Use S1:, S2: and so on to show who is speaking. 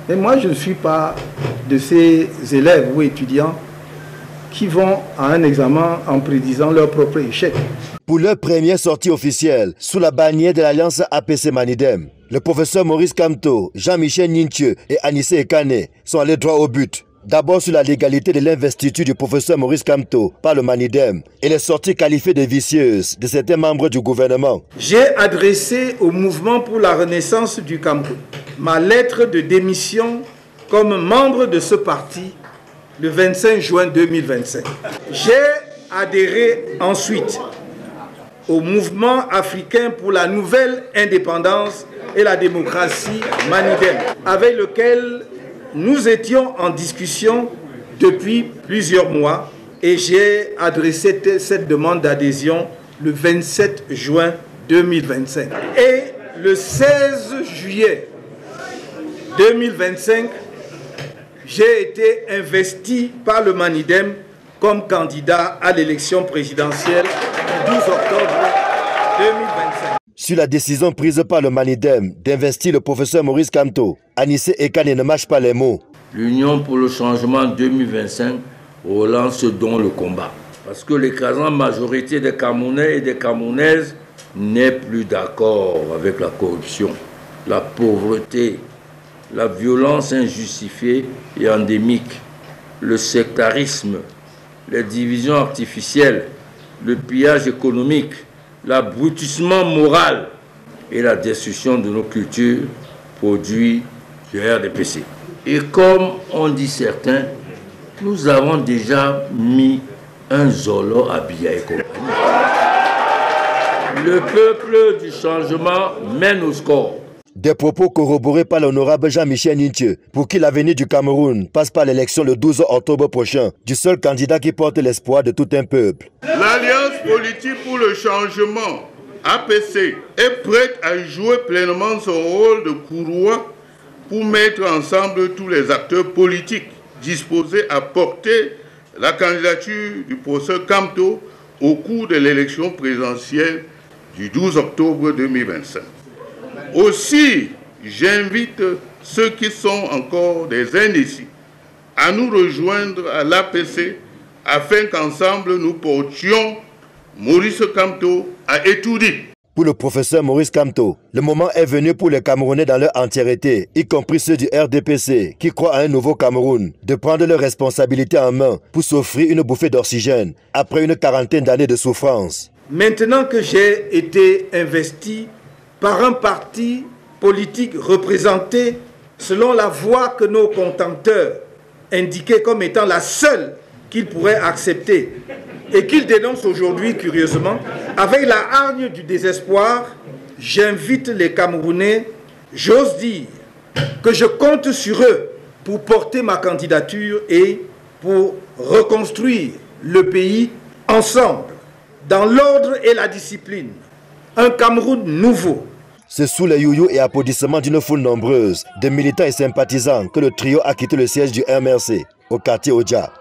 S1: Mais moi, je ne suis pas de ces élèves ou étudiants qui vont à un examen en prédisant leur propre échec.
S2: Pour leur première sortie officielle, sous la bannière de l'Alliance APC Manidem, le professeur Maurice Kamto, Jean-Michel Nintieu et Anissé Ekane sont allés droit au but. D'abord sur la légalité de l'investiture du professeur Maurice Kamto par le Manidem et les sorties qualifiées de vicieuses de certains membres du gouvernement.
S1: J'ai adressé au mouvement pour la renaissance du Cameroun ma lettre de démission comme membre de ce parti le 25 juin 2025. J'ai adhéré ensuite au mouvement africain pour la nouvelle indépendance et la démocratie Manidem, avec lequel nous étions en discussion depuis plusieurs mois et j'ai adressé cette demande d'adhésion le 27 juin 2025. Et le 16 juillet 2025, j'ai été investi par le Manidem comme candidat à l'élection présidentielle du 12 octobre 2025.
S2: Sur la décision prise par le Manidem d'investir le professeur Maurice Kamto, Anissé Ekane ne mâche pas les mots.
S3: L'Union pour le changement 2025 relance donc le combat. Parce que l'écrasante majorité des Camerounais et des Camerounaises n'est plus d'accord avec la corruption, la pauvreté, la violence injustifiée et endémique, le sectarisme, les divisions artificielles, le pillage économique, l'abrutissement moral et la destruction de nos cultures produits du RDPC. Et comme on dit certains, nous avons déjà mis un Zolo à Biya et compagnie. Le peuple du changement mène au score.
S2: Des propos corroborés par l'honorable Jean-Michel Nintieu, pour qui l'avenir du Cameroun passe par l'élection le 12 octobre prochain, du seul candidat qui porte l'espoir de tout un peuple.
S4: L'Alliance politique pour le changement, APC, est prête à jouer pleinement son rôle de courroie pour mettre ensemble tous les acteurs politiques disposés à porter la candidature du professeur Kamto au cours de l'élection présidentielle du 12 octobre 2025. Aussi, j'invite ceux qui sont encore des indécis à nous rejoindre à l'APC afin qu'ensemble nous portions Maurice Kamto à Etoudi.
S2: Pour le professeur Maurice Kamto, le moment est venu pour les Camerounais dans leur entièreté, y compris ceux du RDPC qui croient à un nouveau Cameroun, de prendre leurs responsabilités en main pour s'offrir une bouffée d'oxygène après une quarantaine d'années de souffrance.
S1: Maintenant que j'ai été investi par un parti politique représenté selon la voie que nos contenteurs indiquaient comme étant la seule qu'ils pourraient accepter et qu'ils dénoncent aujourd'hui curieusement, avec la hargne du désespoir, j'invite les Camerounais, j'ose dire que je compte sur eux pour porter ma candidature et pour reconstruire le pays ensemble, dans l'ordre et la discipline. Un Cameroun nouveau.
S2: C'est sous les youyous et applaudissements d'une foule nombreuse de militants et sympathisants que le trio a quitté le siège du MRC au quartier Odja.